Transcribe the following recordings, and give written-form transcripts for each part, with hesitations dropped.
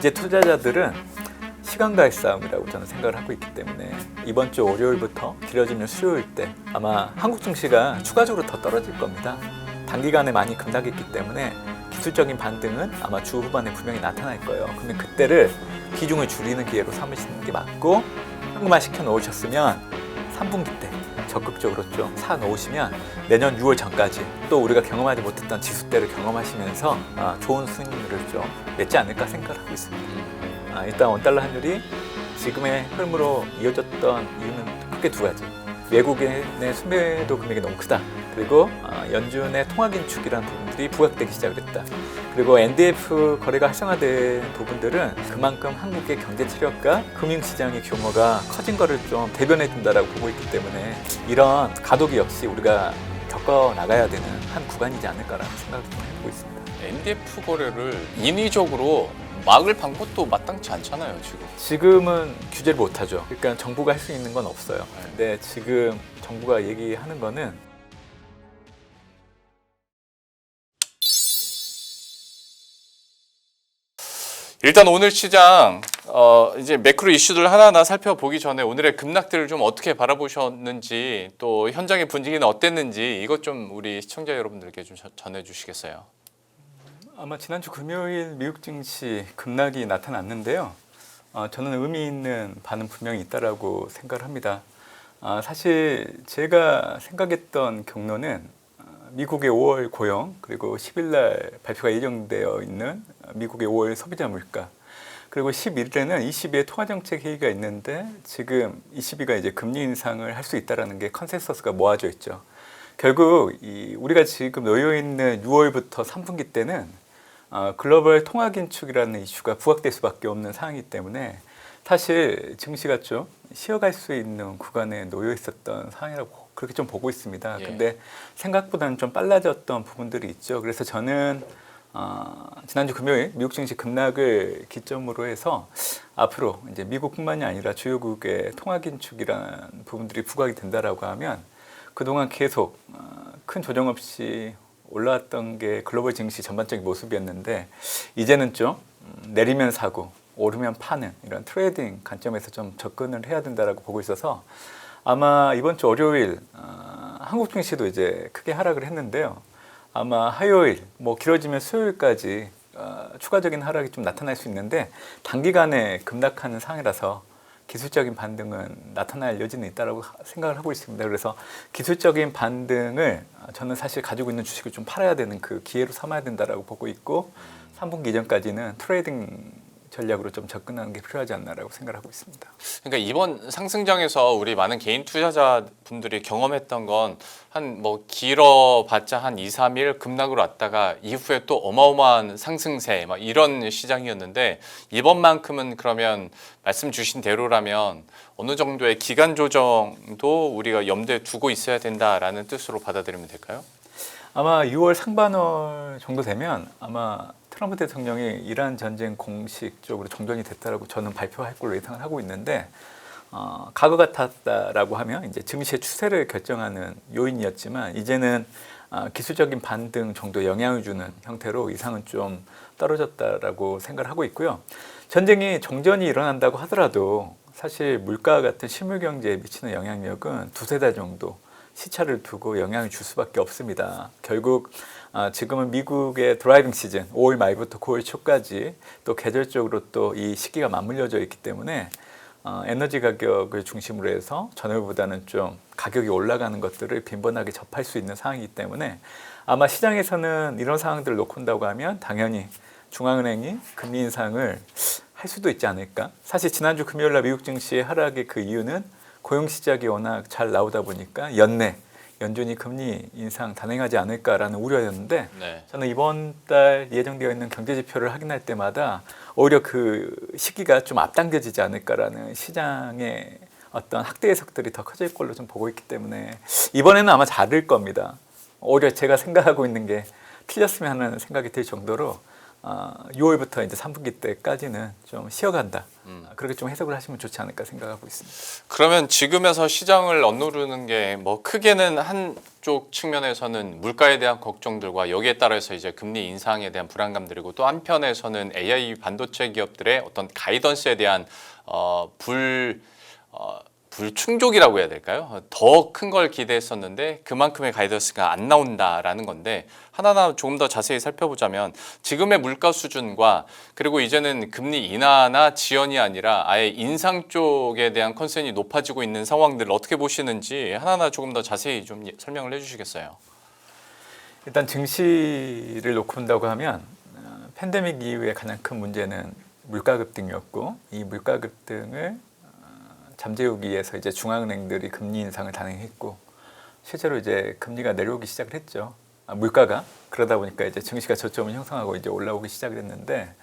미제 투자자들은 시간과의 싸움이라고 저는 생각을 하고 있기 때문에 이번 주 월요일부터 길어지면 수요일 때 아마 한국 증시가 추가적으로 더 떨어질 겁니다. 단기간에 많이 급락했기 때문에 기술적인 반등은 아마 주 후반에 분명히 나타날 거예요. 그러면 그때를 비중을 줄이는 기회로 삼으시는 게 맞고, 현금화 시켜 놓으셨으면 3분기 때 적극적으로 좀 사 놓으시면 내년 6월 전까지 또 우리가 경험하지 못했던 지수대를 경험하시면서 좋은 수익률을 좀 냈지 않을까 생각을 하고 있습니다. 일단 원달러 환율이 지금의 흐름으로 이어졌던 이유는 크게 두 가지. 외국인의 순매도 금액이 너무 크다. 그리고 연준의 통화 긴축이라는 부분들이 부각되기 시작을 했다. 그리고 NDF 거래가 활성화된 부분들은 그만큼 한국의 경제 체력과 금융시장의 규모가 커진 거를 좀 대변해 준다라고 보고 있기 때문에 이런 가독이 역시 우리가 겪어 나가야 되는 한 구간이지 않을까라는 생각을 좀 해보고 있습니다. NDF 거래를 인위적으로 막을 방법도 마땅치 않잖아요, 지금. 지금은 규제를 못하죠. 그러니까 정부가 할 수 있는 건 없어요. 근데 지금 정부가 얘기하는 거는 일단 오늘 시장 이제 매크로 이슈들 하나하나 살펴보기 전에 오늘의 급락들을 좀 어떻게 바라보셨는지, 또 현장의 분위기는 어땠는지 이것 좀 우리 시청자 여러분들께 좀 전해주시겠어요? 아마 지난주 금요일 미국 증시 급락이 나타났는데요. 저는 의미 있는 반응 분명히 있다라고 생각을 합니다. 사실 제가 생각했던 경로는 미국의 5월 고용, 그리고 10일 날 발표가 예정되어 있는 미국의 5월 소비자 물가, 그리고 11일에는 ECB의 통화정책 회의가 있는데 지금 ECB가 이제 금리 인상을 할 수 있다라는 게 컨센서스가 모아져 있죠. 결국 우리가 지금 놓여 있는 6월부터 3분기 때는 글로벌 통화 긴축이라는 이슈가 부각될 수밖에 없는 상황이기 때문에 사실 증시가 좀 쉬어갈 수 있는 구간에 놓여 있었던 상황이라고 그렇게 좀 보고 있습니다. 근데 생각보다는 좀 빨라졌던 부분들이 있죠. 그래서 저는 지난주 금요일 미국 증시 급락을 기점으로 해서 앞으로 이제 미국뿐만이 아니라 주요국의 통화 긴축이라는 부분들이 부각이 된다라고 하면 그동안 계속 큰 조정 없이 올라왔던 게 글로벌 증시 전반적인 모습이었는데 이제는 좀 내리면 사고 오르면 파는 이런 트레이딩 관점에서 좀 접근을 해야 된다라고 보고 있어서 아마 이번 주 월요일 한국 증시도 이제 크게 하락을 했는데요. 아마 화요일 길어지면 수요일까지 추가적인 하락이 좀 나타날 수 있는데 단기간에 급락하는 상황이라서 기술적인 반등은 나타날 여지는 있다고 생각을 하고 있습니다. 그래서 기술적인 반등을 저는 사실 가지고 있는 주식을 좀 팔아야 되는 그 기회로 삼아야 된다고 보고 있고 3분기 이전까지는 트레이딩 전략으로 좀 접근하는 게 필요하지 않나라고 생각하고 있습니다. 그러니까 이번 상승장에서 우리 많은 개인 투자자분들이 경험했던 건 한 길어봤자 한 2, 3일 급락으로 왔다가 이후에 또 어마어마한 상승세 이런 시장이었는데 이번만큼은 그러면 말씀 주신 대로라면 어느 정도의 기간 조정도 우리가 염두에 두고 있어야 된다라는 뜻으로 받아들이면 될까요? 아마 6월 상반월 정도 되면 아마 트럼프 대통령이 이란 전쟁 공식적으로 종전이 됐다라고 저는 발표할 걸로 예상을 하고 있는데 과거 같았다라고 하면 이제 증시의 추세를 결정하는 요인이었지만 이제는 기술적인 반등 정도 영향을 주는 형태로 이상은 좀 떨어졌다라고 생각을 하고 있고요. 전쟁이 종전이 일어난다고 하더라도 사실 물가 같은 실물 경제에 미치는 영향력은 두세 달 정도 시차를 두고 영향을 줄 수밖에 없습니다. 결국 지금은 미국의 드라이빙 시즌 5월 말부터 9월 초까지 또 계절적으로 또 이 시기가 맞물려져 있기 때문에 에너지 가격을 중심으로 해서 전월보다는 좀 가격이 올라가는 것들을 빈번하게 접할 수 있는 상황이기 때문에 아마 시장에서는 이런 상황들을 놓고 온다고 하면 당연히 중앙은행이 금리 인상을 할 수도 있지 않을까. 사실 지난주 금요일날 미국 증시의 하락의 그 이유는 고용 시작이 워낙 잘 나오다 보니까 연내 연준이 금리 인상 단행하지 않을까라는 우려였는데 저는 이번 달 예정되어 있는 경제 지표를 확인할 때마다 오히려 그 시기가 좀 앞당겨지지 않을까라는 시장의 어떤 확대 해석들이 더 커질 걸로 좀 보고 있기 때문에 이번에는 아마 잘할 겁니다. 오히려 제가 생각하고 있는 게 틀렸으면 하는 생각이 들 정도로 6월부터 이제 3분기 때까지는 좀 쉬어간다. 그렇게 좀 해석을 하시면 좋지 않을까 생각하고 있습니다. 그러면 지금에서 시장을 얻누르는 게 뭐 크게는 한쪽 측면에서는 물가에 대한 걱정들과 여기에 따라서 이제 금리 인상에 대한 불안감들이고 또 한편에서는 AI 반도체 기업들의 어떤 가이던스에 대한 불충족이라고 해야 될까요? 더 큰 걸 기대했었는데 그만큼의 가이던스가 안 나온다라는 건데 하나하나 조금 더 자세히 살펴보자면 지금의 물가 수준과 그리고 이제는 금리 인하나 지연이 아니라 아예 인상 쪽에 대한 컨센이 높아지고 있는 상황들을 어떻게 보시는지 하나하나 조금 더 자세히 좀 설명을 해주시겠어요? 일단 증시를 놓고 본다고 하면 팬데믹 이후에 가장 큰 문제는 물가 급등이었고 이 물가 급등을 잠재우기 위해서 이제 중앙은행들이 금리 인상을 단행했고 실제로 이제 금리가 내려오기 시작을 했죠. 물가가 그러다 보니까 이제 증시가 저점을 형성하고 이제 올라오기 시작을 했는데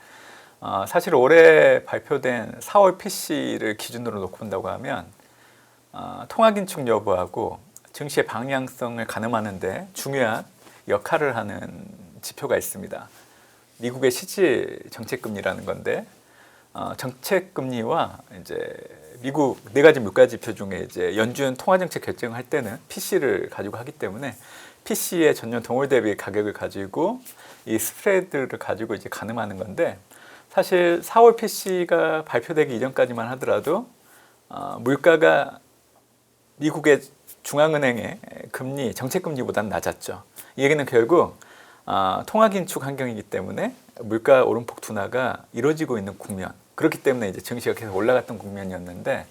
사실 올해 발표된 4월 PC를 기준으로 놓고 본다고 하면 통화긴축 여부하고 증시의 방향성을 가늠하는데 중요한 역할을 하는 지표가 있습니다. 미국의 실질 정책금리라는 건데 정책금리와 이제 미국 네 가지 물가 지표 중에 이제 연준 통화정책 결정할 때는 PC를 가지고 하기 때문에 PC의 전년 동월 대비 가격을 가지고 이 스프레드를 가지고 이제 가늠하는 건데 사실 4월 PC가 발표되기 이전까지만 하더라도 물가가 미국의 중앙은행의 금리 정책금리보다는 낮았죠. 이 얘기는 결국 통화긴축 환경이기 때문에 물가 오름폭 둔화가 이루어지고 있는 국면. 그렇기 때문에 이제 증시가 계속 올라갔던 국면이었는데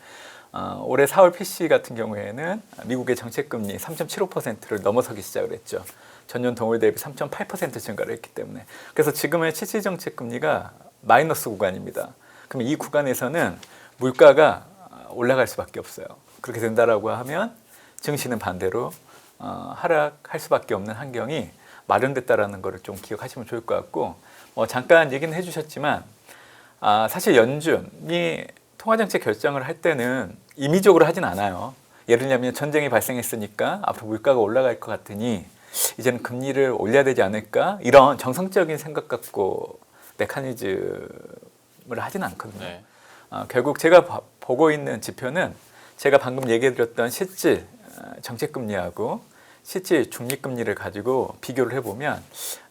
올해 4월 PC 같은 경우에는 미국의 정책금리 3.75%를 넘어서기 시작을 했죠. 전년 동월 대비 3.8% 증가를 했기 때문에. 그래서 지금의 실질 정책금리가 마이너스 구간입니다. 그럼 이 구간에서는 물가가 올라갈 수밖에 없어요. 그렇게 된다라고 하면 증시는 반대로 하락할 수밖에 없는 환경이 마련됐다라는 것을 좀 기억하시면 좋을 것 같고 잠깐 얘기는 해주셨지만 사실 연준이 통화정책 결정을 할 때는 임의적으로 하진 않아요. 예를 들면 전쟁이 발생했으니까 앞으로 물가가 올라갈 것 같으니 이제는 금리를 올려야 되지 않을까 이런 정성적인 생각 갖고 메커니즘을 하진 않거든요. 네. 결국 제가 보고 있는 지표는 제가 방금 얘기해드렸던 실질 정책금리하고 실질 중립금리를 가지고 비교를 해보면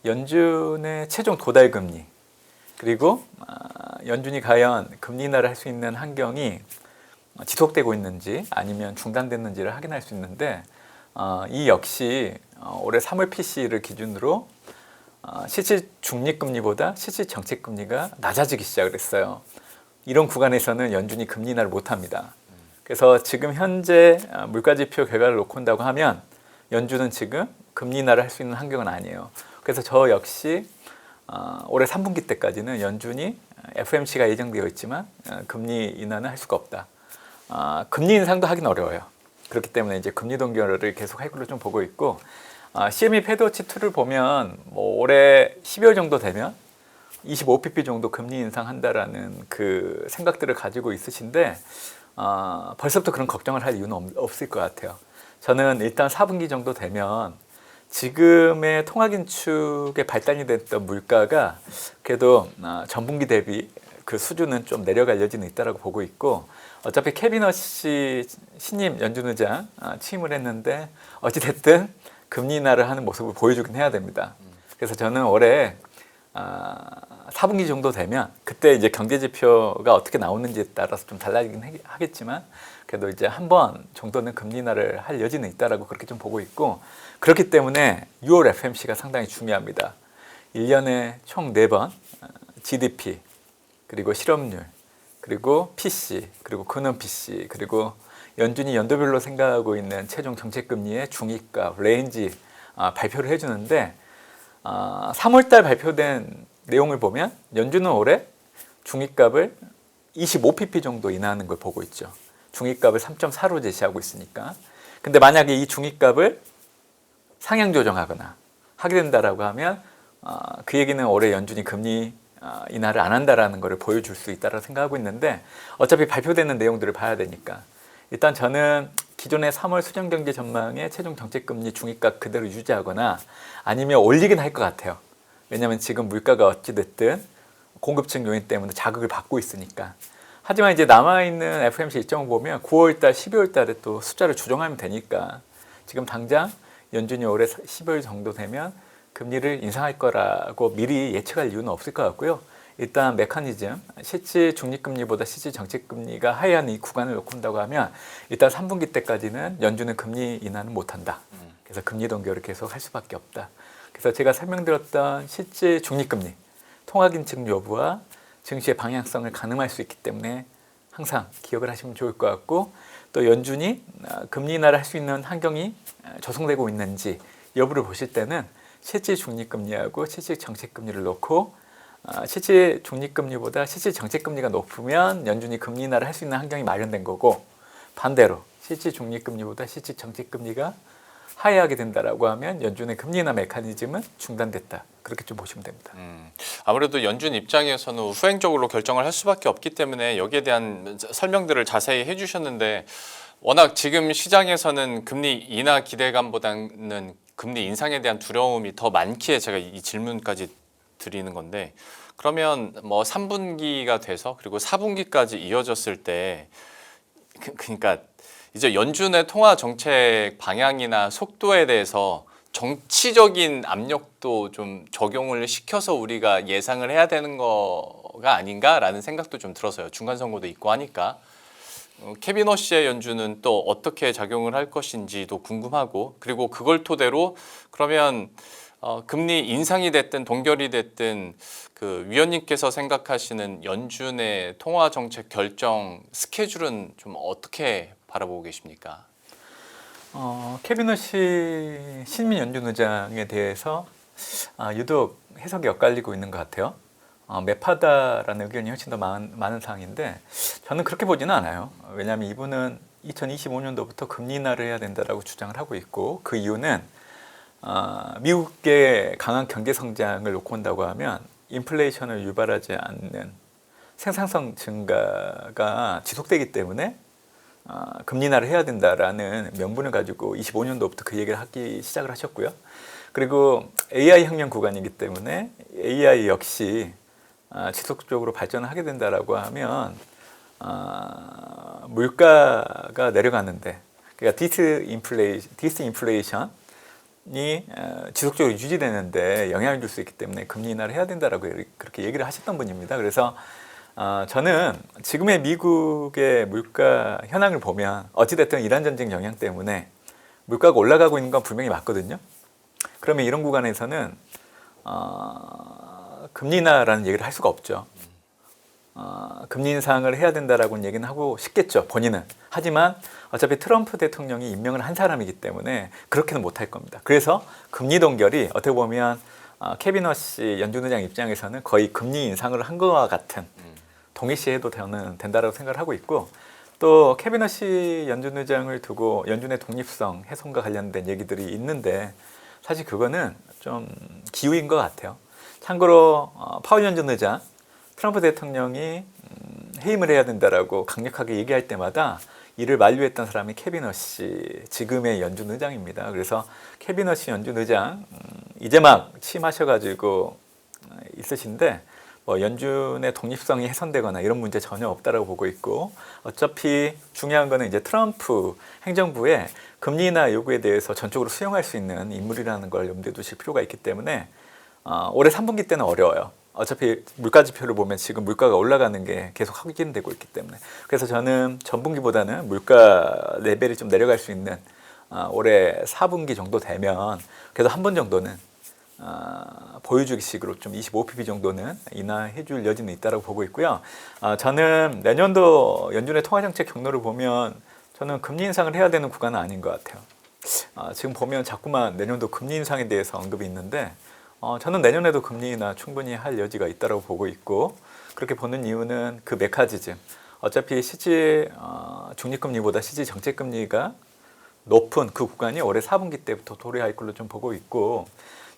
연준의 최종 도달금리 그리고 연준이 과연 금리 인하를 할 수 있는 환경이 지속되고 있는지 아니면 중단됐는지를 확인할 수 있는데 이 역시 올해 3월 PC를 기준으로 실질 중립금리보다 실질 정책금리가 낮아지기 시작을 했어요. 이런 구간에서는 연준이 금리 인하를 못합니다. 그래서 지금 현재 물가지표 결과를 놓고 본다고 하면 연준은 지금 금리 인하를 할 수 있는 환경은 아니에요. 그래서 저 역시 올해 3분기 때까지는 연준이 FOMC가 예정되어 있지만 금리 인하는 할 수가 없다. 금리 인상도 하긴 어려워요. 그렇기 때문에 이제 금리 동결을 계속 할 걸로 좀 보고 있고 CME 패드워치2를 보면 뭐 올해 12월 정도 되면 25pp 정도 금리 인상한다라는 그 생각들을 가지고 있으신데 벌써부터 그런 걱정을 할 이유는 없을 것 같아요. 저는 일단 4분기 정도 되면 지금의 통화긴축에 발단이 됐던 물가가 그래도 전분기 대비 그 수준은 좀 내려갈 여지는 있다고 보고 있고 어차피 캐비넛이 신임 연준 의장 취임을 했는데 어찌됐든 금리 인하를 하는 모습을 보여주긴 해야 됩니다. 그래서 저는 올해 4분기 정도 되면 그때 이제 경제 지표가 어떻게 나오는지에 따라서 좀 달라지긴 하겠지만 그래도 이제 한 번 정도는 금리 인하를 할 여지는 있다라고 그렇게 좀 보고 있고 그렇기 때문에 6월 FMC가 상당히 중요합니다. 1년에 총 4번 GDP 그리고 실업률 그리고 PC 그리고 근원 PC 그리고 연준이 연도별로 생각하고 있는 최종 정책금리의 중위값 레인지 발표를 해주는데 3월달 발표된 내용을 보면 연준은 올해 중위값을 25pp 정도 인하하는 걸 보고 있죠. 중위값을 3.4로 제시하고 있으니까. 근데 만약에 이 중위값을 상향 조정하거나 하게 된다라고 하면 그 얘기는 올해 연준이 금리 인하를 안 한다라는 것을 보여줄 수 있다고 생각하고 있는데 어차피 발표되는 내용들을 봐야 되니까 일단 저는 기존의 3월 수정경제 전망의 최종 정책금리 중위값 그대로 유지하거나 아니면 올리긴 할 것 같아요. 왜냐하면 지금 물가가 어찌됐든 공급층 요인 때문에 자극을 받고 있으니까. 하지만 이제 남아있는 FOMC 일정을 보면 9월달, 12월달에 또 숫자를 조정하면 되니까 지금 당장 연준이 올해 12월 정도 되면 금리를 인상할 거라고 미리 예측할 이유는 없을 것 같고요. 일단 메커니즘, 실질 중립금리보다 실질 정책금리가 하회한 이 구간을 놓고 본다고 하면 일단 3분기 때까지는 연준은 금리 인하는 못한다. 그래서 금리 동결을 계속 할 수밖에 없다. 그래서 제가 설명드렸던 실질 중립금리, 통화긴축 여부와 증시의 방향성을 가늠할 수 있기 때문에 항상 기억을 하시면 좋을 것 같고, 또 연준이 금리 인하를 할 수 있는 환경이 조성되고 있는지 여부를 보실 때는 실질 중립금리하고 실질 정책금리를 놓고 실질 중립금리보다 실질 정책금리가 높으면 연준이 금리 인하를 할 수 있는 환경이 마련된 거고, 반대로 실질 중립금리보다 실질 정책금리가 하회하게 된다라고 하면 연준의 금리 인하 메커니즘은 중단됐다. 그렇게 좀 보시면 됩니다. 아무래도 연준 입장에서는 후행적으로 결정을 할 수밖에 없기 때문에 여기에 대한 설명들을 자세히 해주셨는데, 워낙 지금 시장에서는 금리 인하 기대감보다는 금리 인상에 대한 두려움이 더 많기에 제가 이 질문까지 드리는 건데, 그러면 뭐 3분기가 돼서 그리고 4분기까지 이어졌을 때 그러니까 이제 연준의 통화 정책 방향이나 속도에 대해서 정치적인 압력도 좀 적용을 시켜서 우리가 예상을 해야 되는 거가 아닌가라는 생각도 좀 들어서요. 중간 선거도 있고 하니까. 케빈 허시의 연준은 또 어떻게 작용을 할 것인지도 궁금하고, 그리고 그걸 토대로 그러면 금리 인상이 됐든 동결이 됐든 그 위원님께서 생각하시는 연준의 통화 정책 결정 스케줄은 좀 어떻게 바라보고 계십니까? 케빈 허시 신민 연준 의장에 대해서 유독 해석이 엇갈리고 있는 것 같아요. 매파다라는 의견이 훨씬 더 많은 상황인데 저는 그렇게 보지는 않아요. 왜냐하면 이분은 2025년도부터 금리 인하를 해야 된다라고 주장을 하고 있고, 그 이유는 미국의 강한 경제 성장을 놓고 본다고 하면 인플레이션을 유발하지 않는 생산성 증가가 지속되기 때문에 금리 인하를 해야 된다라는 명분을 가지고 25년도부터 그 얘기를 하기 시작을 하셨고요. 그리고 AI 혁명 구간이기 때문에 AI 역시 지속적으로 발전을 하게 된다라고 하면 물가가 내려가는데, 그러니까 디스인플레이션이 지속적으로 유지되는데 영향을 줄 수 있기 때문에 금리 인하를 해야 된다라고 그렇게 얘기를 하셨던 분입니다. 그래서 저는 지금의 미국의 물가 현황을 보면 어찌됐든 이란 전쟁 영향 때문에 물가가 올라가고 있는 건 분명히 맞거든요. 그러면 이런 구간에서는 금리 인하라는 얘기를 할 수가 없죠. 금리 인상을 해야 된다라고는 얘기는 하고 싶겠죠, 본인은. 하지만 어차피 트럼프 대통령이 임명을 한 사람이기 때문에 그렇게는 못할 겁니다. 그래서 금리 동결이 어떻게 보면 케빈 허시 연준 의장 입장에서는 거의 금리 인상을 한 것과 같은, 동일시해도 된다라고 생각을 하고 있고, 또 케빈 허시 연준 의장을 두고 연준의 독립성 훼손과 관련된 얘기들이 있는데 사실 그거는 좀 기우인 것 같아요. 참고로 파월 연준 의장, 트럼프 대통령이 해임을 해야 된다라고 강력하게 얘기할 때마다 이를 만류했던 사람이 케빈 허시, 지금의 연준 의장입니다. 그래서 케빈 허시 연준 의장 이제 막 취임하셔가지고 있으신데 뭐 연준의 독립성이 훼손되거나 이런 문제 전혀 없다라고 보고 있고, 어차피 중요한 거는 이제 트럼프 행정부의 금리 인하 요구에 대해서 전적으로 수용할 수 있는 인물이라는 걸 염두에 두실 필요가 있기 때문에 올해 3분기 때는 어려워요. 어차피 물가 지표를 보면 지금 물가가 올라가는 게 계속 확인되고 있기 때문에. 그래서 저는 전분기보다는 물가 레벨이 좀 내려갈 수 있는 올해 4분기 정도 되면 그래도 한 번 정도는 보여주기식으로 좀 25pp 정도는 인하해 줄 여지는 있다고 보고 있고요. 저는 내년도 연준의 통화정책 경로를 보면 저는 금리 인상을 해야 되는 구간은 아닌 것 같아요. 지금 보면 자꾸만 내년도 금리 인상에 대해서 언급이 있는데 저는 내년에도 금리 인하 충분히 할 여지가 있다고 보고 있고, 그렇게 보는 이유는 그 메커니즘, 어차피 실질 중립금리보다 실질 정책금리가 높은 그 구간이 올해 4분기 때부터 도래할 걸로 좀 보고 있고,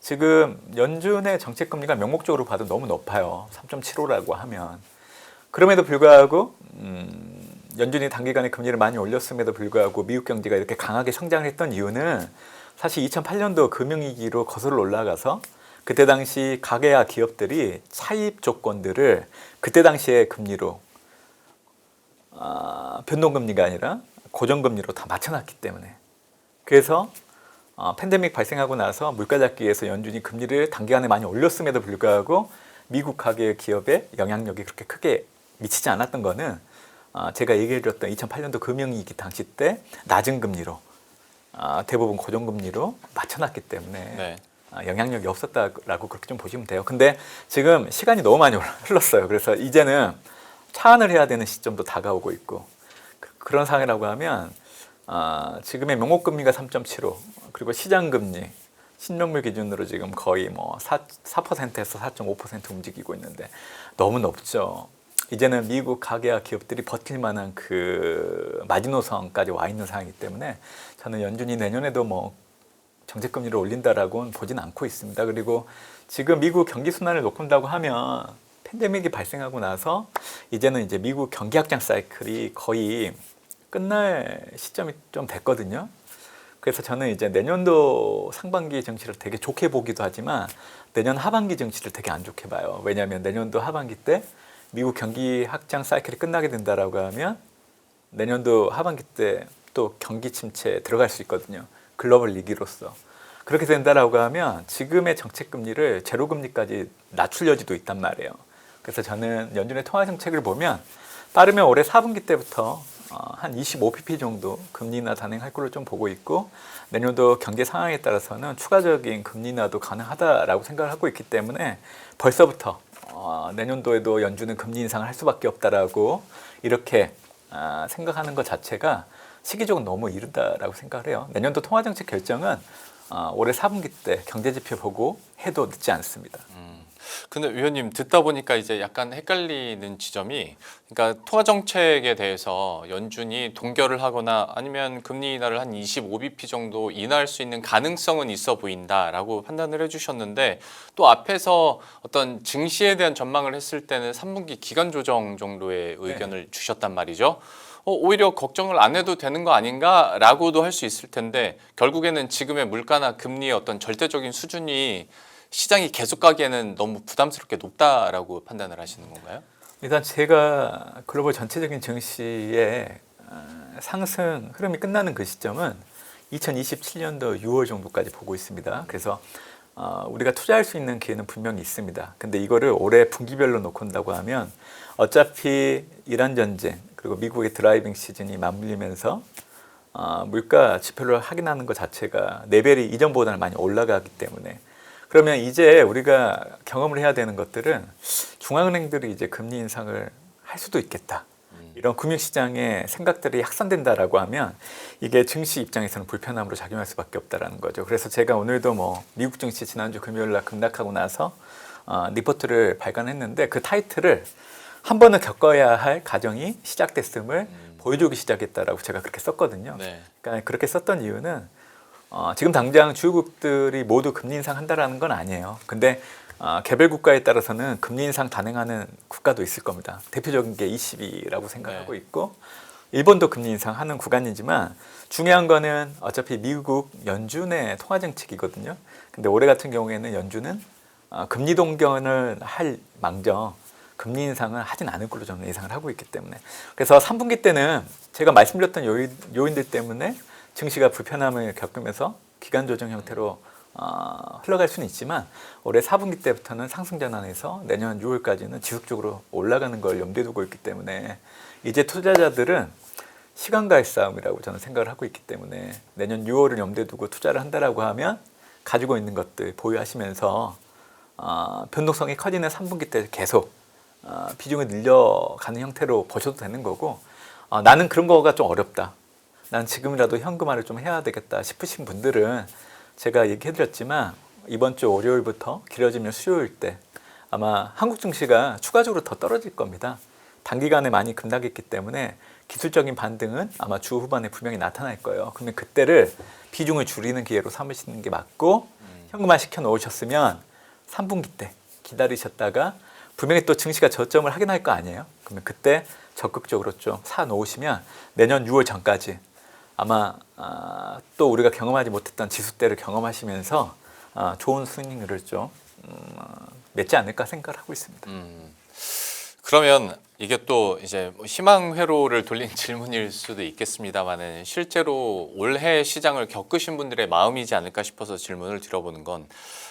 지금 연준의 정책금리가 명목적으로 봐도 너무 높아요. 3.75라고 하면. 그럼에도 불구하고 연준이 단기간에 금리를 많이 올렸음에도 불구하고 미국 경제가 이렇게 강하게 성장을 했던 이유는 사실 2008년도 금융위기로 거슬러 올라가서 그때 당시 가계와 기업들이 차입 조건들을 그때 당시의 금리로 변동금리가 아니라 고정금리로 다 맞춰놨기 때문에, 그래서 팬데믹 발생하고 나서 물가 잡기 위해서 연준이 금리를 단기간에 많이 올렸음에도 불구하고 미국 가계 기업에 영향력이 그렇게 크게 미치지 않았던 거는 제가 얘기해드렸던 2008년도 금융위기 당시 때 낮은 금리로 대부분 고정금리로 맞춰놨기 때문에 네. 영향력이 없었다라고 그렇게 좀 보시면 돼요. 근데 지금 시간이 너무 많이 흘렀어요. 그래서 이제는 차환을 해야 되는 시점도 다가오고 있고, 그런 상황이라고 하면 지금의 명목금리가 3.75, 그리고 시장금리 신용물 기준으로 지금 거의 뭐 4%에서 4.5% 움직이고 있는데 너무 높죠. 이제는 미국 가계와 기업들이 버틸 만한 그 마지노선까지 와 있는 상황이기 때문에 저는 연준이 내년에도 뭐 정책금리를 올린다라고는 보진 않고 있습니다. 그리고 지금 미국 경기 순환을 높인다고 하면 팬데믹이 발생하고 나서 이제는 이제 미국 경기 확장 사이클이 거의 끝날 시점이 좀 됐거든요. 그래서 저는 이제 내년도 상반기 증시를 되게 좋게 보기도 하지만 내년 하반기 증시를 되게 안 좋게 봐요. 왜냐하면 내년도 하반기 때 미국 경기 확장 사이클이 끝나게 된다라고 하면 내년도 하반기 때 또 경기 침체에 들어갈 수 있거든요. 글로벌 위기로서. 그렇게 된다라고 하면 지금의 정책 금리를 제로 금리까지 낮출 여지도 있단 말이에요. 그래서 저는 연준의 통화 정책을 보면 빠르면 올해 4분기 때부터 한 25pp 정도 금리 인하 단행할 걸로 좀 보고 있고, 내년도 경제 상황에 따라서는 추가적인 금리 인하도 가능하다라고 생각을 하고 있기 때문에 벌써부터 내년도에도 연준은 금리 인상을 할 수밖에 없다라고 이렇게 생각하는 것 자체가 시기적으로 너무 이르다라고 생각을 해요. 내년도 통화정책 결정은 올해 4분기 때 경제지표 보고 해도 늦지 않습니다. 근데 위원님 듣다 보니까 이제 약간 헷갈리는 지점이, 그러니까 통화 정책에 대해서 연준이 동결을 하거나 아니면 금리 인하를 한 25bp 정도 인하할 수 있는 가능성은 있어 보인다라고 판단을 해주셨는데, 또 앞에서 어떤 증시에 대한 전망을 했을 때는 3분기 기간 조정 정도의 의견을 주셨단 말이죠. 오히려 걱정을 안 해도 되는 거 아닌가라고도 할 수 있을 텐데, 결국에는 지금의 물가나 금리의 어떤 절대적인 수준이 시장이 계속 가기에는 너무 부담스럽게 높다라고 판단을 하시는 건가요? 일단 제가 글로벌 전체적인 증시의 상승 흐름이 끝나는 그 시점은 2027년도 6월 정도까지 보고 있습니다. 그래서 우리가 투자할 수 있는 기회는 분명히 있습니다. 근데 이거를 올해 분기별로 놓고 온다고 하면 어차피 이란 전쟁 그리고 미국의 드라이빙 시즌이 맞물리면서 물가 지표를 확인하는 것 자체가 레벨이 이전보다는 많이 올라가기 때문에, 그러면 이제 우리가 경험을 해야 되는 것들은 중앙은행들이 이제 금리 인상을 할 수도 있겠다. 이런 금융시장의 생각들이 확산된다라고 하면 이게 증시 입장에서는 불편함으로 작용할 수밖에 없다라는 거죠. 그래서 제가 오늘도 뭐 미국 증시 지난주 금요일 날 급락하고 나서 리포트를 발간했는데 그 타이틀을 한 번은 겪어야 할 과정이 시작됐음을 보여주기 시작했다라고 제가 그렇게 썼거든요. 네. 그러니까 그렇게 썼던 이유는 지금 당장 주요국들이 모두 금리 인상한다라는 건 아니에요. 근데 개별 국가에 따라서는 금리 인상 단행하는 국가도 있을 겁니다. 대표적인 게 ECB라고 생각하고 있고, 일본도 금리 인상하는 구간이지만 중요한 거는 어차피 미국 연준의 통화 정책이거든요. 근데 올해 같은 경우에는 연준은 금리 동결을 할 망정 금리 인상을 하진 않을 걸로 저는 예상을 하고 있기 때문에, 그래서 3분기 때는 제가 말씀드렸던 요인들 때문에 증시가 불편함을 겪으면서 기간 조정 형태로 흘러갈 수는 있지만 올해 4분기 때부터는 상승 전환해서 내년 6월까지는 지속적으로 올라가는 걸 염두에 두고 있기 때문에 이제 투자자들은 시간과의 싸움이라고 저는 생각을 하고 있기 때문에 내년 6월을 염두에 두고 투자를 한다라고 하면 가지고 있는 것들 보유하시면서 변동성이 커지는 3분기 때 계속 비중을 늘려가는 형태로 보셔도 되는 거고, 나는 그런 거가 좀 어렵다, 난 지금이라도 현금화를 좀 해야 되겠다 싶으신 분들은 제가 얘기해드렸지만 이번 주 월요일부터 길어지면 수요일 때 아마 한국 증시가 추가적으로 더 떨어질 겁니다. 단기간에 많이 급락했기 때문에 기술적인 반등은 아마 주 후반에 분명히 나타날 거예요. 그러면 그때를 비중을 줄이는 기회로 삼으시는 게 맞고, 현금화 시켜 놓으셨으면 3분기 때 기다리셨다가 분명히 또 증시가 저점을 확인할 거 아니에요. 그러면 그때 적극적으로 좀 사 놓으시면 내년 6월 전까지 아마 또 우리가 경험하지 못했던 지수대를 경험하시면서 좋은 수익률을 좀 맺지 않을까 생각을 하고 있습니다. 그러면 이게 또 이제 뭐 희망 회로를 돌린 질문일 수도 있겠습니다만은 실제로 올해 시장을 겪으신 분들의 마음이지 않을까 싶어서 질문을 드려보는 건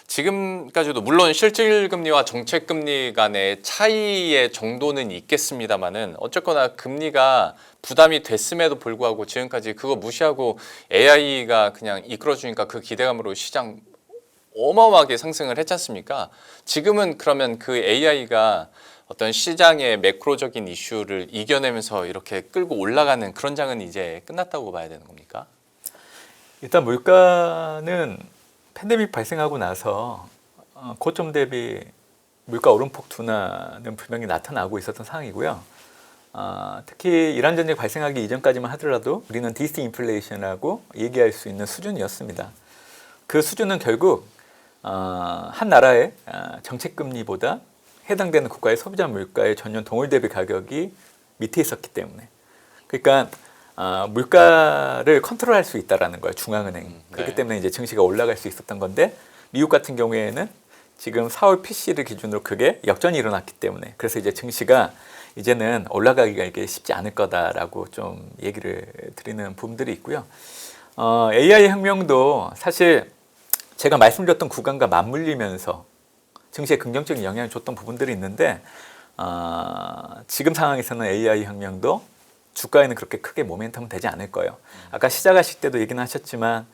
지금까지도 물론 실질금리와 정책금리 간의 차이의 정도는 있겠습니다만은 어쨌거나 금리가 부담이 됐음에도 불구하고 지금까지 그거 무시하고 AI가 그냥 이끌어주니까 그 기대감으로 시장 어마어마하게 상승을 했지 않습니까? 지금은 그러면 그 AI가 어떤 시장의 매크로적인 이슈를 이겨내면서 이렇게 끌고 올라가는 그런 장은 이제 끝났다고 봐야 되는 겁니까? 일단 물가는 팬데믹 발생하고 나서 고점 대비 물가 오름폭 둔화는 분명히 나타나고 있었던 상황이고요. 특히 이란 전쟁 발생하기 이전까지만 하더라도 우리는 디스인플레이션이라고 얘기할 수 있는 수준이었습니다. 그 수준은 결국 한 나라의 정책금리보다 해당되는 국가의 소비자 물가의 전년 동월 대비 가격이 밑에 있었기 때문에, 그러니까 물가를 컨트롤할 수 있다라는 거예요, 중앙은행이. 그렇기 때문에 이제 증시가 올라갈 수 있었던 건데, 미국 같은 경우에는 지금 4월 PC를 기준으로 그게 역전이 일어났기 때문에, 그래서 이제 증시가 이제는 올라가기가 이게 쉽지 않을 거다라고 좀 얘기를 드리는 부분들이 있고요. AI 혁명도 사실 제가 말씀드렸던 구간과 맞물리면서 증시에 긍정적인 영향을 줬던 부분들이 있는데, 지금 상황에서는 AI 혁명도 주가에는 그렇게 크게 모멘텀은 되지 않을 거예요. 아까 시작하실 때도 얘기는 하셨지만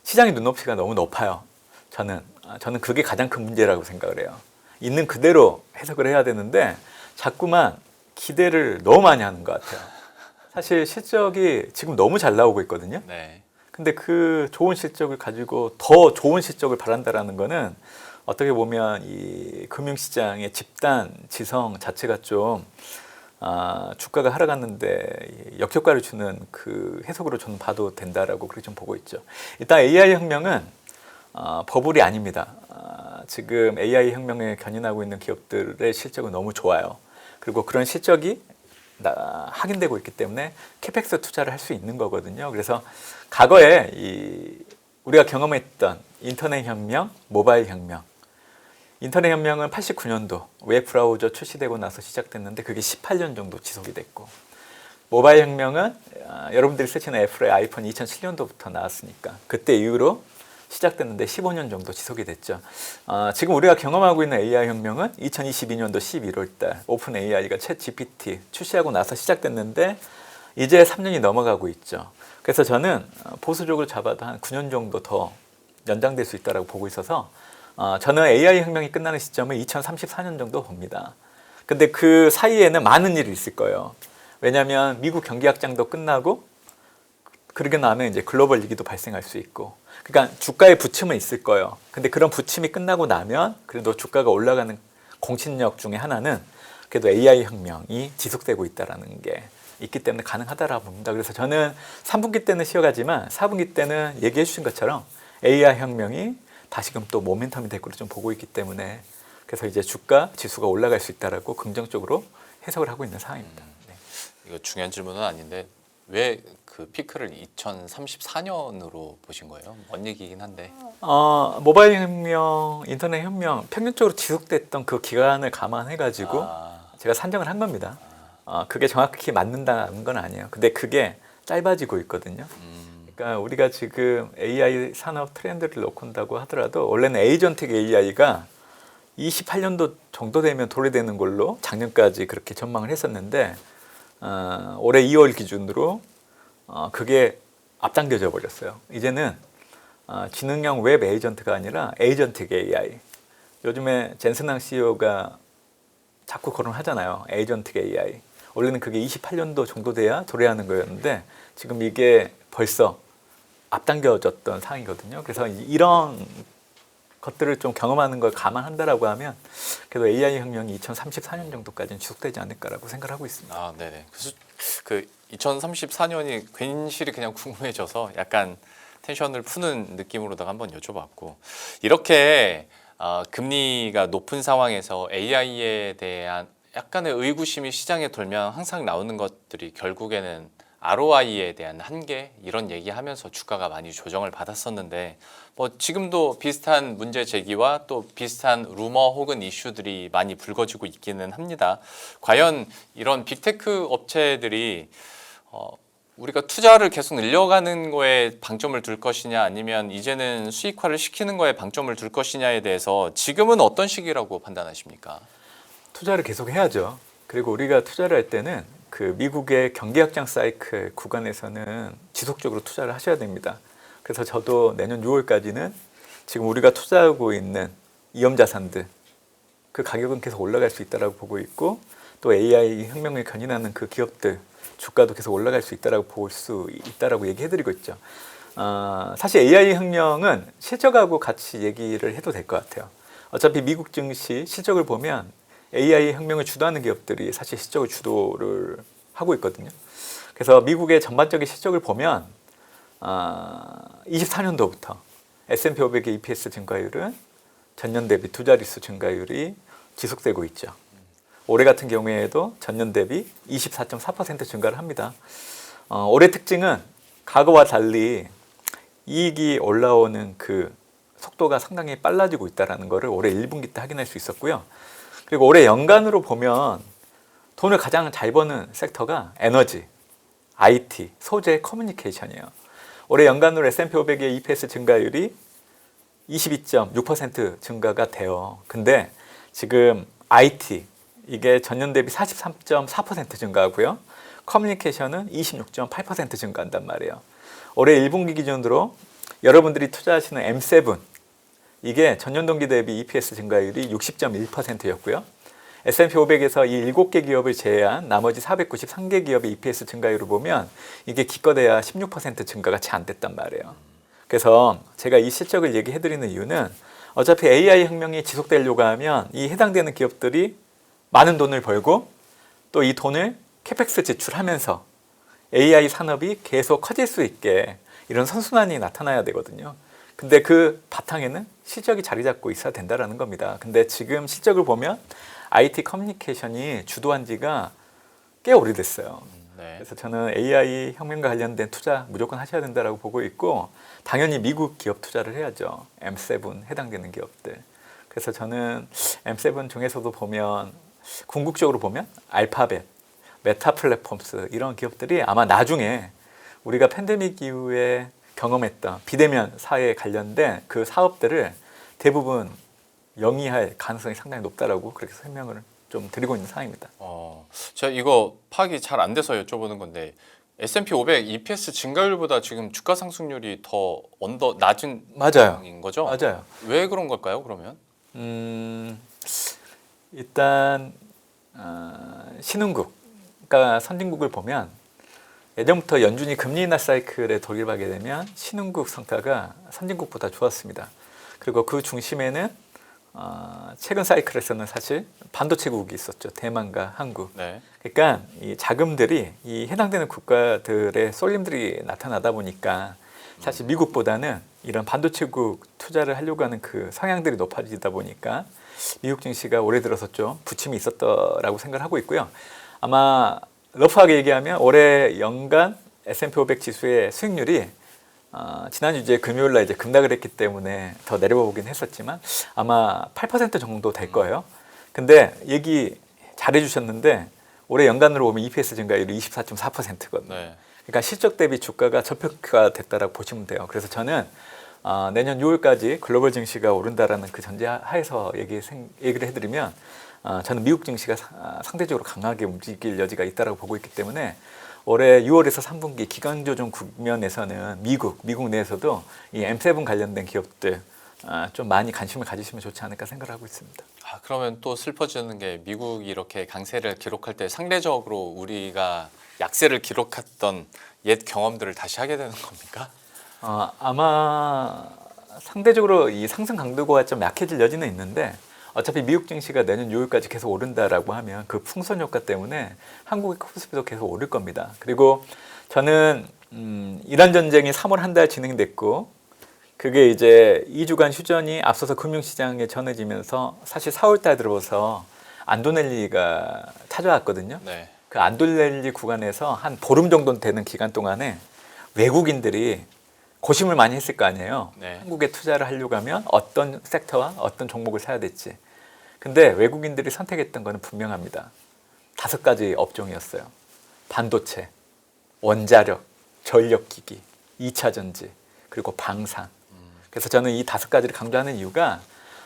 시장의 눈높이가 너무 높아요. 저는 그게 가장 큰 문제라고 생각을 해요. 있는 그대로 해석을 해야 되는데 자꾸만 기대를 너무 많이 하는 것 같아요. 사실 실적이 지금 너무 잘 나오고 있거든요. 네. 근데 그 좋은 실적을 가지고 더 좋은 실적을 바란다라는 거는 어떻게 보면 이 금융시장의 집단 지성 자체가 좀 주가가 하락하는데 역효과를 주는 그 해석으로 저는 봐도 된다라고 그렇게 좀 보고 있죠. 일단 AI 혁명은 버블이 아닙니다. 지금 AI 혁명에 견인하고 있는 기업들의 실적은 너무 좋아요. 그리고 그런 실적이 확인되고 있기 때문에 캐펙스 투자를 할 수 있는 거거든요. 그래서 과거에 우리가 경험했던 인터넷 혁명, 모바일 혁명, 인터넷 혁명은 89년도 웹 브라우저 출시되고 나서 시작됐는데 그게 18년 정도 지속이 됐고, 모바일 혁명은 여러분들이 쓰시는 애플의 아이폰 2007년도부터 나왔으니까 그때 이후로 시작됐는데 15년 정도 지속이 됐죠. 지금 우리가 경험하고 있는 AI 혁명은 2022년도 11월 달 오픈 AI가 챗 GPT 출시하고 나서 시작됐는데 이제 3년이 넘어가고 있죠. 그래서 저는 보수적으로 잡아도 한 9년 정도 더 연장될 수 있다고 보고 있어서 저는 AI 혁명이 끝나는 시점을 2034년 정도 봅니다. 근데 그 사이에는 많은 일이 있을 거예요. 왜냐하면 미국 경기 확장도 끝나고 그러고 나면 이제 글로벌 위기도 발생할 수 있고, 그러니까 주가의 부침은 있을 거예요. 근데 그런 부침이 끝나고 나면 그래도 주가가 올라가는 공신력 중에 하나는 그래도 AI 혁명이 지속되고 있다는 게 있기 때문에 가능하다라고 봅니다. 그래서 저는 3분기 때는 쉬어가지만 4분기 때는 얘기해 주신 것처럼 AI 혁명이 다시금 또 모멘텀이 될 걸로 좀 보고 있기 때문에, 그래서 이제 주가 지수가 올라갈 수 있다라고 긍정적으로 해석을 하고 있는 상황입니다. 네. 이거 중요한 질문은 아닌데 왜 그 피크를 2034년으로 보신 거예요? 먼 얘기긴 한데. 모바일 혁명, 인터넷 혁명 평균적으로 지속됐던 그 기간을 감안해가지고 제가 산정을 한 겁니다. 그게 정확히 맞는다는 건 아니에요. 근데 그게 짧아지고 있거든요. 그러니까 우리가 지금 AI 산업 트렌드를 놓고 온다고 하더라도 원래는 에이전틱 AI가 28년도 정도 되면 도래되는 걸로 작년까지 그렇게 전망을 했었는데 올해 2월 기준으로 그게 앞당겨져 버렸어요. 이제는 지능형 웹 에이전트가 아니라 에이전틱 AI. 요즘에 젠슨항 CEO가 자꾸 거론하잖아요. 에이전틱 AI. 원래는 그게 28년도 정도 돼야 도래하는 거였는데 지금 이게 벌써 앞당겨졌던 상황이거든요. 그래서 이런 것들을 좀 경험하는 걸 감안한다라고 하면 그래도 AI 혁명이 2034년 정도까지는 지속되지 않을까라고 생각하고 있습니다. 네네. 그래서 그 2034년이 괜시리 그냥 궁금해져서 약간 텐션을 푸는 느낌으로다가 한번 여쭤봤고, 이렇게 금리가 높은 상황에서 AI에 대한 약간의 의구심이 시장에 돌면 항상 나오는 것들이 결국에는 ROI에 대한 한계 이런 얘기하면서 주가가 많이 조정을 받았었는데 뭐 지금도 비슷한 문제 제기와 또 비슷한 루머 혹은 이슈들이 많이 불거지고 있기는 합니다. 과연 이런 빅테크 업체들이 우리가 투자를 계속 늘려가는 거에 방점을 둘 것이냐 아니면 이제는 수익화를 시키는 거에 방점을 둘 것이냐에 대해서 지금은 어떤 시기라고 판단하십니까? 투자를 계속 해야죠. 그리고 우리가 투자를 할 때는 그 미국의 경기 확장 사이클 구간에서는 지속적으로 투자를 하셔야 됩니다. 그래서 저도 내년 6월까지는 지금 우리가 투자하고 있는 위험자산들 그 가격은 계속 올라갈 수 있다고 보고 있고 또 AI 혁명을 견인하는 그 기업들 주가도 계속 올라갈 수 있다고 볼 수 있다라고 얘기해드리고 있죠. 사실 AI 혁명은 실적하고 같이 얘기를 해도 될 것 같아요. 어차피 미국 증시 실적을 보면 AI 혁명을 주도하는 기업들이 사실 실적을 주도를 하고 있거든요. 그래서 미국의 전반적인 실적을 보면 24년도부터 S&P 500의 EPS 증가율은 전년 대비 두 자릿수 증가율이 지속되고 있죠. 올해 같은 경우에도 전년 대비 24.4% 증가를 합니다. 올해 특징은 과거와 달리 이익이 올라오는 그 속도가 상당히 빨라지고 있다는 것을 올해 1분기 때 확인할 수 있었고요. 그리고 올해 연간으로 보면 돈을 가장 잘 버는 섹터가 에너지, IT, 소재, 커뮤니케이션이에요. 올해 연간으로 S&P 500의 EPS 증가율이 22.6% 증가가 돼요. 근데 지금 IT 이게 전년 대비 43.4% 증가하고요. 커뮤니케이션은 26.8% 증가한단 말이에요. 올해 1분기 기준으로 여러분들이 투자하시는 M7 이게 전년 동기 대비 EPS 증가율이 60.1%였고요. S&P 500에서 이 7개 기업을 제외한 나머지 493개 기업의 EPS 증가율을 보면 이게 기껏해야 16% 증가가 채 안 됐단 말이에요. 그래서 제가 이 실적을 얘기해드리는 이유는 어차피 AI 혁명이 지속되려고 하면 이 해당되는 기업들이 많은 돈을 벌고 또 이 돈을 캐펙스 지출하면서 AI 산업이 계속 커질 수 있게 이런 선순환이 나타나야 되거든요. 근데 그 바탕에는 실적이 자리 잡고 있어야 된다는 겁니다. 근데 지금 실적을 보면 IT 커뮤니케이션이 주도한 지가 꽤 오래됐어요. 네. 그래서 저는 AI 혁명과 관련된 투자 무조건 하셔야 된다고 보고 있고 당연히 미국 기업 투자를 해야죠. M7 해당되는 기업들. 그래서 저는 M7 중에서도 보면 궁극적으로 보면 알파벳, 메타 플랫폼스 이런 기업들이 아마 나중에 우리가 팬데믹 이후에 경험했던 비대면 사회에 관련된 그 사업들을 대부분 영위할 가능성이 상당히 높다라고 그렇게 설명을 좀 드리고 있는 상황입니다. 제가 이거 파악이 잘 안 돼서 여쭤보는 건데 S&P 500 EPS 증가율보다 지금 주가 상승률이 더 낮은 맞아요. 상황인 거죠? 맞아요. 왜 그런 걸까요? 그러면? 일단 신흥국, 그러니까 선진국을 보면 예전부터 연준이 금리 인하 사이클에 돌입하게 되면 신흥국 성과가 선진국보다 좋았습니다. 그리고 그 중심에는 최근 사이클에서는 사실 반도체국이 있었죠. 대만과 한국. 네. 그러니까 이 자금들이 이 해당되는 국가들의 쏠림들이 나타나다 보니까 사실 미국보다는 이런 반도체국 투자를 하려고 하는 그 성향들이 높아지다 보니까 미국 증시가 올해 들어서 좀 부침이 있었다라고 생각을 하고 있고요. 아마 러프하게 얘기하면 올해 연간 S&P 500 지수의 수익률이 지난주 이제 금요일 날 이제 급락을 했기 때문에 더 내려보긴 했었지만 아마 8% 정도 될 거예요. 근데 얘기 잘해 주셨는데 올해 연간으로 보면 EPS 증가율이 24.4%거든요. 네. 그러니까 실적 대비 주가가 저평가 됐다라고 보시면 돼요. 그래서 저는 내년 6월까지 글로벌 증시가 오른다라는 그 전제하에서 얘기를 해드리면 저는 미국 증시가 상대적으로 강하게 움직일 여지가 있다라고 보고 있기 때문에 올해 6월에서 3분기 기간 조정 국면에서는 미국 내에서도 이 M7 관련된 기업들 좀 많이 관심을 가지시면 좋지 않을까 생각을 하고 있습니다. 그러면 또 슬퍼지는 게 미국이 이렇게 강세를 기록할 때 상대적으로 우리가 약세를 기록했던 옛 경험들을 다시 하게 되는 겁니까? 아마 상대적으로 이 상승 강도가 좀 약해질 여지는 있는데 어차피 미국 증시가 내년 6월까지 계속 오른다라고 하면 그 풍선 효과 때문에 한국의 코스피도 계속 오를 겁니다. 그리고 저는 이란 전쟁이 3월 한 달 진행됐고 그게 이제 2주간 휴전이 앞서서 금융시장에 전해지면서 사실 4월 달 들어서 안도넬리가 찾아왔거든요. 네. 그 안돌렐리 구간에서 한 보름 정도 되는 기간 동안에 외국인들이 고심을 많이 했을 거 아니에요. 네. 한국에 투자를 하려고 하면 어떤 섹터와 어떤 종목을 사야 될지. 근데 외국인들이 선택했던 거는 분명합니다. 5가지 업종이었어요. 반도체, 원자력, 전력기기, 2차 전지, 그리고 방산. 그래서 저는 이 5가지를 강조하는 이유가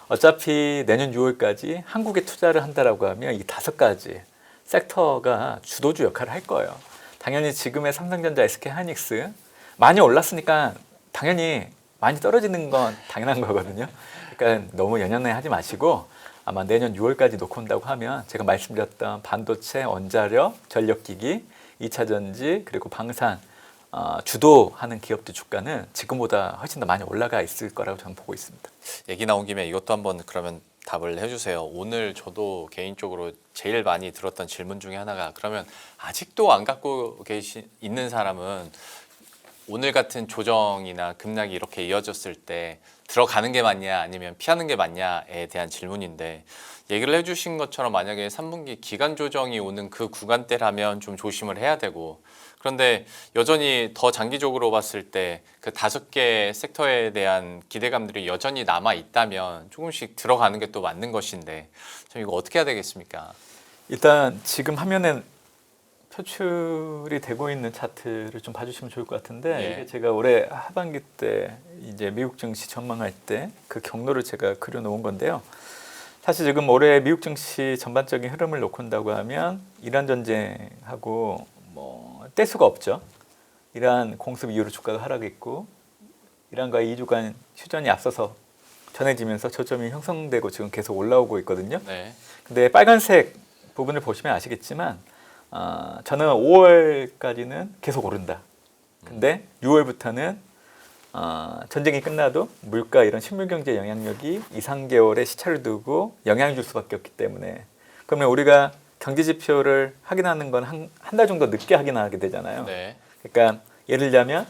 어차피 내년 6월까지 한국에 투자를 한다라고 하면 이 5가지 섹터가 주도주 역할을 할 거예요. 당연히 지금의 삼성전자, SK하이닉스 많이 올랐으니까 당연히 많이 떨어지는 건 당연한 거거든요. 그러니까 너무 연연해 하지 마시고 아마 내년 6월까지 놓고 온다고 하면 제가 말씀드렸던 반도체, 원자력, 전력기기, 2차 전지 그리고 방산 주도하는 기업들 주가는 지금보다 훨씬 더 많이 올라가 있을 거라고 저는 보고 있습니다. 얘기 나온 김에 이것도 한번 그러면 답을 해주세요. 오늘 저도 개인적으로 제일 많이 들었던 질문 중에 하나가 그러면 아직도 안 갖고 있는 사람은 오늘 같은 조정이나 급락이 이렇게 이어졌을 때 들어가는 게 맞냐 아니면 피하는 게 맞냐에 대한 질문인데 얘기를 해주신 것처럼 만약에 3분기 기간 조정이 오는 그 구간대라면 좀 조심을 해야 되고 그런데 여전히 더 장기적으로 봤을 때 그 5개 섹터에 대한 기대감들이 여전히 남아 있다면 조금씩 들어가는 게 또 맞는 것인데 참 이거 어떻게 해야 되겠습니까? 일단 지금 화면에 표출이 되고 있는 차트를 좀 봐주시면 좋을 것 같은데 예. 이게 제가 올해 하반기 때 이제 미국 증시 전망할 때 그 경로를 제가 그려놓은 건데요. 사실 지금 올해 미국 증시 전반적인 흐름을 놓고 온다고 하면 이란 전쟁하고 뭐 뗄 수가 없죠. 이란 공습 이후로 주가가 하락했고 이란과의 2주간 휴전이 앞서서 전해지면서 저점이 형성되고 지금 계속 올라오고 있거든요. 네. 근데 빨간색 부분을 보시면 아시겠지만 저는 5월까지는 계속 오른다. 근데 6월부터는 전쟁이 끝나도 물가 이런 식물 경제 영향력이 2, 3개월의 시차를 두고 영향을 줄 수밖에 없기 때문에 그러면 우리가 경제 지표를 확인하는 건 한 달 정도 늦게 확인하게 되잖아요. 네. 그러니까 예를 들자면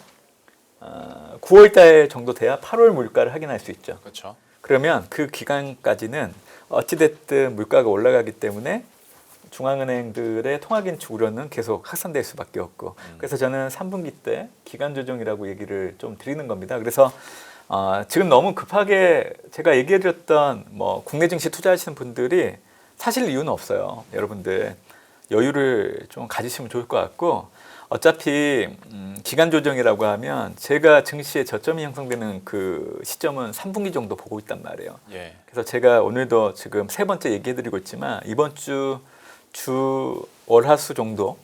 9월 달 정도 돼야 8월 물가를 확인할 수 있죠. 그렇죠. 그러면 그 기간까지는 어찌됐든 물가가 올라가기 때문에 중앙은행들의 통화긴축 우려는 계속 확산될 수밖에 없고 그래서 저는 3분기 때 기간 조정이라고 얘기를 좀 드리는 겁니다. 그래서 지금 너무 급하게 제가 얘기해드렸던 뭐 국내 증시 투자하시는 분들이 사실 이유는 없어요. 여러분들 여유를 좀 가지시면 좋을 것 같고 어차피 기간 조정이라고 하면 제가 증시의 저점이 형성되는 그 시점은 3분기 정도 보고 있단 말이에요. 예. 그래서 제가 오늘도 지금 3번째 얘기해드리고 있지만 이번 주 월화수 정도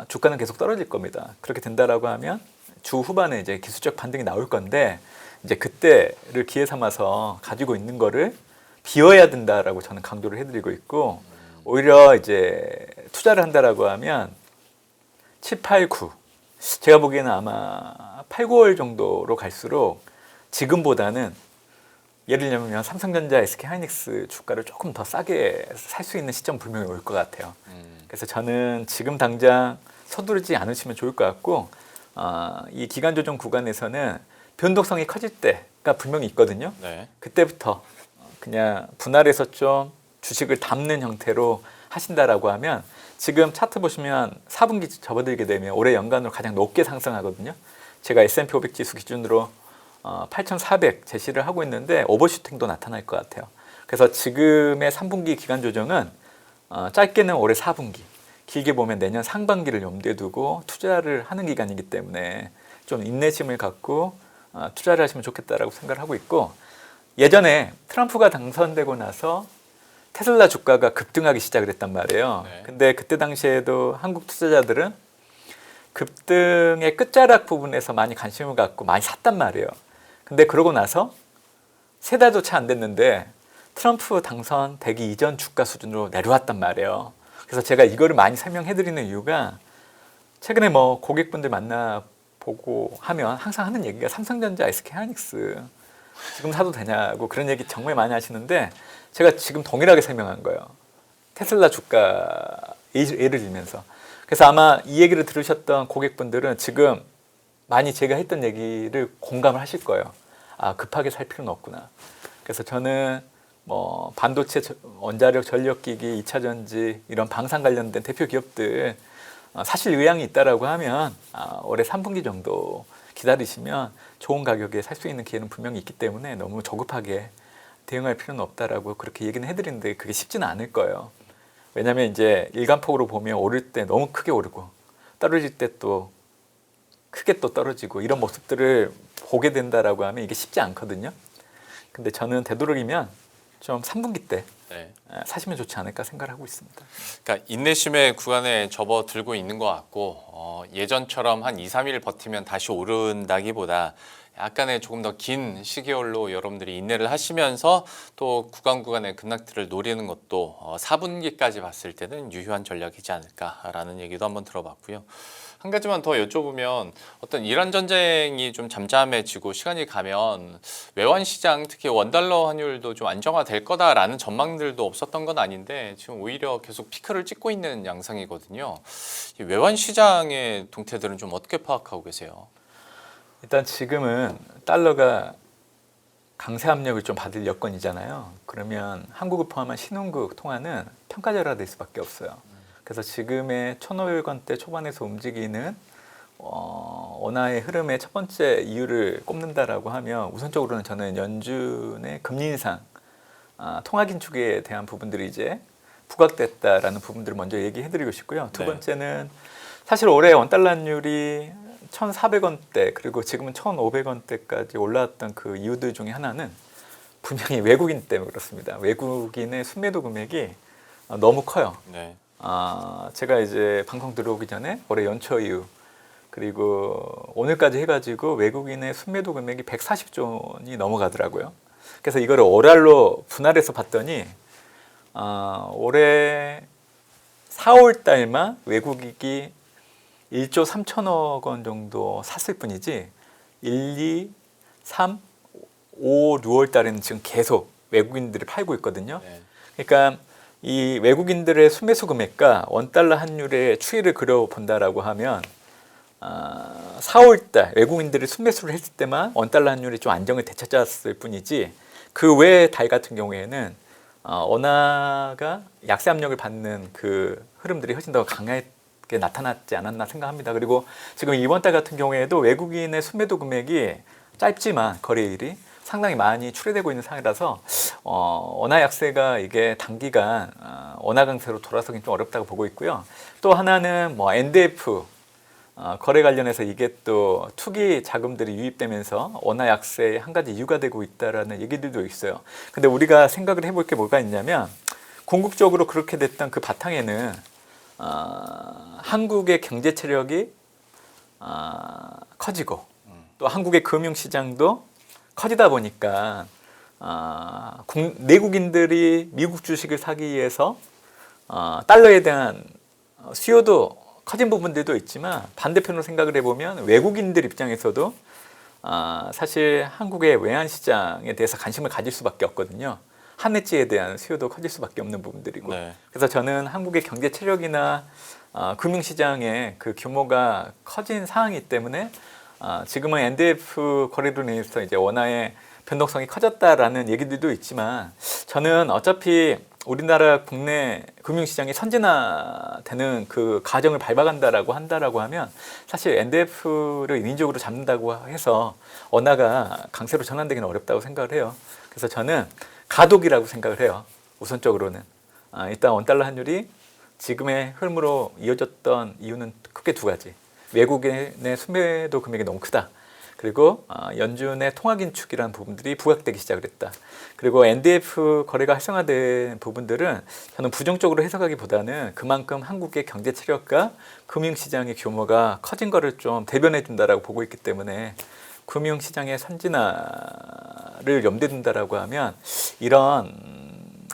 주가는 계속 떨어질 겁니다. 그렇게 된다라고 하면 주 후반에 이제 기술적 반등이 나올 건데 이제 그때를 기회 삼아서 가지고 있는 거를 비워야 된다라고 저는 강조를 해드리고 있고 오히려 이제 투자를 한다라고 하면 7, 8, 9 제가 보기에는 아마 8, 9월 정도로 갈수록 지금보다는 예를 들면 삼성전자, SK하이닉스 주가를 조금 더 싸게 살 수 있는 시점 분명히 올 것 같아요. 그래서 저는 지금 당장 서두르지 않으시면 좋을 것 같고 이 기간 조정 구간에서는 변동성이 커질 때가 분명히 있거든요. 네. 그때부터 그냥 분할해서 좀 주식을 담는 형태로 하신다라고 하면 지금 차트 보시면 4분기 접어들게 되면 올해 연간으로 가장 높게 상승하거든요. 제가 S&P 500 지수 기준으로 8,400 제시를 하고 있는데 오버슈팅도 나타날 것 같아요. 그래서 지금의 3분기 기간 조정은 짧게는 올해 4분기, 길게 보면 내년 상반기를 염두에 두고 투자를 하는 기간이기 때문에 좀 인내심을 갖고 투자를 하시면 좋겠다라고 생각을 하고 있고 예전에 트럼프가 당선되고 나서 테슬라 주가가 급등하기 시작을 했단 말이에요. 네. 근데 근데 그때 당시에도 한국 투자자들은 급등의 끝자락 부분에서 많이 관심을 갖고 많이 샀단 말이에요. 근데 그러고 나서 3달도 채 안 됐는데 트럼프 당선되기 이전 주가 수준으로 내려왔단 말이에요. 그래서 제가 이거를 많이 설명해 드리는 이유가 최근에 뭐 고객분들 만나보고 하면 항상 하는 얘기가 삼성전자, SK하이닉스 지금 사도 되냐고 그런 얘기 정말 많이 하시는데 제가 지금 동일하게 설명한 거예요. 테슬라 주가 예를 들면서. 그래서 아마 이 얘기를 들으셨던 고객분들은 지금 많이 제가 했던 얘기를 공감을 하실 거예요. 아, 급하게 살 필요는 없구나. 그래서 저는 뭐 반도체, 원자력, 전력기기, 2차 전지 이런 방산 관련된 대표 기업들 사실 의향이 있다라고 하면 올해 3분기 정도 기다리시면 좋은 가격에 살 수 있는 기회는 분명히 있기 때문에 너무 조급하게 대응할 필요는 없다라고 그렇게 얘기는 해드리는데 그게 쉽지는 않을 거예요. 왜냐하면 이제 일간폭으로 보면 오를 때 너무 크게 오르고 떨어질 때 또 크게 또 떨어지고 이런 모습들을 보게 된다라고 하면 이게 쉽지 않거든요. 근데 저는 되도록이면 좀 3분기 때 네. 사시면 좋지 않을까 생각을 하고 있습니다. 그러니까 인내심의 구간에 접어들고 있는 것 같고 예전처럼 한 2, 3일 버티면 다시 오른다기보다 약간의 조금 더 긴 시계열로 여러분들이 인내를 하시면서 또 구간의 급락들을 노리는 것도 4분기까지 봤을 때는 유효한 전략이지 않을까라는 얘기도 한번 들어봤고요. 한 가지만 더 여쭤보면 어떤 이란 전쟁이 좀 잠잠해지고 시간이 가면 외환 시장 특히 원달러 환율도 좀 안정화될 거다라는 전망들도 없었던 건 아닌데 지금 오히려 계속 피크를 찍고 있는 양상이거든요. 이 외환 시장의 동태들은 좀 어떻게 파악하고 계세요? 일단 지금은 달러가 강세 압력을 좀 받을 여건이잖아요. 그러면 한국을 포함한 신흥국 통화는 평가절하될 수밖에 없어요. 그래서 지금의 1,500원대 초반에서 움직이는 원화의 흐름의 첫 번째 이유를 꼽는다라고 하면 우선적으로는 저는 연준의 금리 인상, 통화 긴축에 대한 부분들이 이제 부각됐다라는 부분들을 먼저 얘기해드리고 싶고요. 두 네. 번째는 사실 올해 원달러율이 1,400원대 그리고 지금은 1,500원대까지 올라왔던 그 이유들 중에 하나는 분명히 외국인 때문에 그렇습니다. 외국인의 순매도 금액이 너무 커요. 네. 제가 이제 방송 들어오기 전에 올해 연초 이후 그리고 오늘까지 해가지고 외국인의 순매도 금액이 140조 원이 넘어가더라고요. 그래서 이거를 월알로 분할해서 봤더니 올해 4월 달만 외국인이 1조 3천억 원 정도 샀을 뿐이지 1, 2, 3, 5, 6월 달에는 지금 계속 외국인들이 팔고 있거든요. 네. 그러니까 이 외국인들의 순매수 금액과 원달러 환율의 추이를 그려본다라고 하면 4월 달 외국인들이 순매수를 했을 때만 원달러 환율이 좀 안정을 되찾았을 뿐이지 그 외의 달 같은 경우에는 원화가 약세 압력을 받는 그 흐름들이 훨씬 더 강하게 나타났지 않았나 생각합니다. 그리고 지금 이번 달 같은 경우에도 외국인의 순매도 금액이 짧지만 거래일이 상당히 많이 출회되고 있는 상황이라서 원화 약세가 이게 단기간 원화 강세로 돌아서긴 좀 어렵다고 보고 있고요. 또 하나는 뭐 NDF 거래 관련해서 이게 또 투기 자금들이 유입되면서 원화 약세의 한 가지 이유가 되고 있다라는 얘기들도 있어요. 근데 우리가 생각을 해볼 게 뭐가 있냐면 궁극적으로 그렇게 됐던 그 바탕에는 한국의 경제 체력이 커지고 또 한국의 금융시장도 커지다 보니까 내국인들이 미국 주식을 사기 위해서 달러에 대한 수요도 커진 부분들도 있지만 반대편으로 생각을 해보면 외국인들 입장에서도 사실 한국의 외환시장에 대해서 관심을 가질 수밖에 없거든요. 한해지에 대한 수요도 커질 수밖에 없는 부분들이고 네. 그래서 저는 한국의 경제 체력이나 금융시장의 그 규모가 커진 상황이기 때문에 지금은 NDF 거래로 인해서 이제 원화의 변동성이 커졌다라는 얘기들도 있지만 저는 어차피 우리나라 국내 금융시장이 선진화되는 그 과정을 밟아간다라고 한다라고 하면 사실 NDF를 인위적으로 잡는다고 해서 원화가 강세로 전환되기는 어렵다고 생각을 해요. 그래서 저는 가독이라고 생각을 해요. 우선적으로는 일단 원달러 환율이 지금의 흐름으로 이어졌던 이유는 크게 두 가지. 외국인의 순매도 금액이 너무 크다. 그리고 연준의 통화 긴축이라는 부분들이 부각되기 시작을 했다. 그리고 NDF 거래가 활성화된 부분들은 저는 부정적으로 해석하기보다는 그만큼 한국의 경제 체력과 금융시장의 규모가 커진 거를 좀 대변해 준다라고 보고 있기 때문에 금융시장의 선진화를 염두에 둔다라고 하면 이런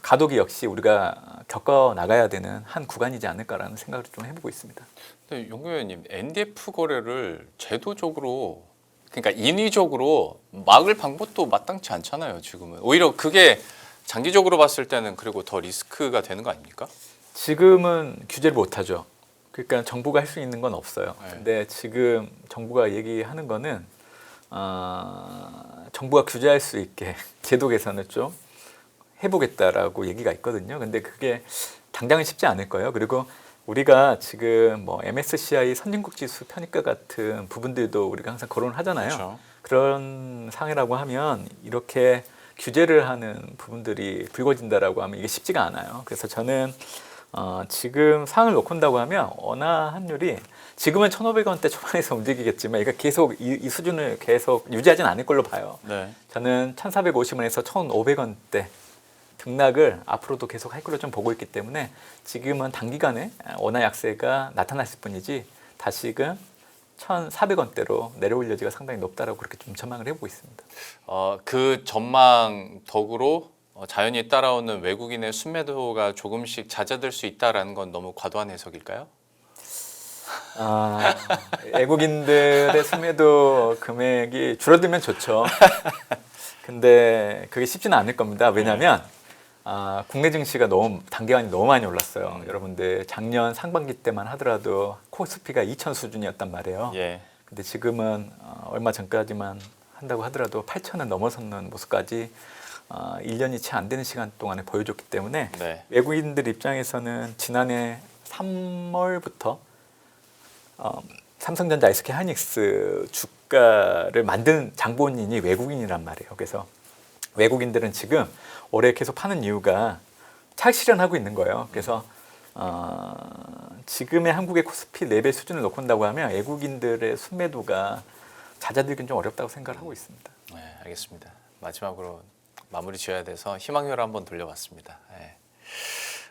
가독이 역시 우리가 겪어 나가야 되는 한 구간이지 않을까라는 생각을 좀 해보고 있습니다. 근데 용 의원님, NDF 거래를 제도적으로 그러니까 인위적으로 막을 방법도 마땅치 않잖아요. 지금은 오히려 그게 장기적으로 봤을 때는 그리고 더 리스크가 되는 거 아닙니까? 지금은 규제를 못하죠. 그러니까 정부가 할 수 있는 건 없어요. 네. 근데 지금 정부가 얘기하는 거는 정부가 규제할 수 있게 제도 개선을 좀 해보겠다라고 얘기가 있거든요. 근데 그게 당장은 쉽지 않을 거예요. 그리고 우리가 지금 뭐 MSCI 선진국 지수 편입과 같은 부분들도 우리가 항상 거론을 하잖아요. 그렇죠. 그런 상이라고 하면 이렇게 규제를 하는 부분들이 불거진다라고 하면 이게 쉽지가 않아요. 그래서 저는 지금 상을 놓고 온다고 하면 원화 환율이 지금은 1,500원대 초반에서 움직이겠지만 이거 계속 이 수준을 계속 유지하진 않을 걸로 봐요. 네. 저는 1,450원에서 1,500원대 등락을 앞으로도 계속 할 걸로 좀 보고 있기 때문에 지금은 단기간에 원화 약세가 나타났을 뿐이지 다시금 1,400원대로 내려올 여지가 상당히 높다라고 그렇게 좀 전망을 해보고 있습니다. 그 전망 덕으로 자연히 따라오는 외국인의 순매도가 조금씩 잦아들 수 있다라는 건 너무 과도한 해석일까요? 외국인들의 순매도 금액이 줄어들면 좋죠. 근데 그게 쉽지는 않을 겁니다. 왜냐하면 국내 증시가 너무 단기간에 너무 많이 올랐어요. 여러분들 작년 상반기 때만 하더라도 코스피가 2,000 수준이었단 말이에요. 예. 근데 지금은 얼마 전까지만 한다고 하더라도 8,000은 넘어서는 모습까지 1년이 채 안 되는 시간 동안에 보여줬기 때문에 네. 외국인들 입장에서는 지난해 3월부터 삼성전자, SK 하이닉스 주가를 만든 장본인이 외국인이란 말이에요. 그래서 외국인들은 지금 올해 계속 파는 이유가 차익 실현하고 있는 거예요. 그래서 지금의 한국의 코스피 레벨 수준을 놓고 온다고 하면 외국인들의 순매도가 잦아들긴 좀 어렵다고 생각을 하고 있습니다. 네, 알겠습니다. 마지막으로 마무리 지어야 돼서 희망표를 한번 돌려봤습니다. 네.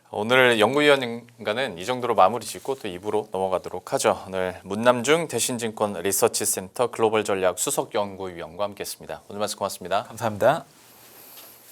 오늘 연구위원과는 이 정도로 마무리 짓고 또 2부로 넘어가도록 하죠. 오늘 문남중 대신증권 리서치센터 글로벌 전략 수석 연구위원과 함께했습니다. 오늘 말씀 고맙습니다. 감사합니다.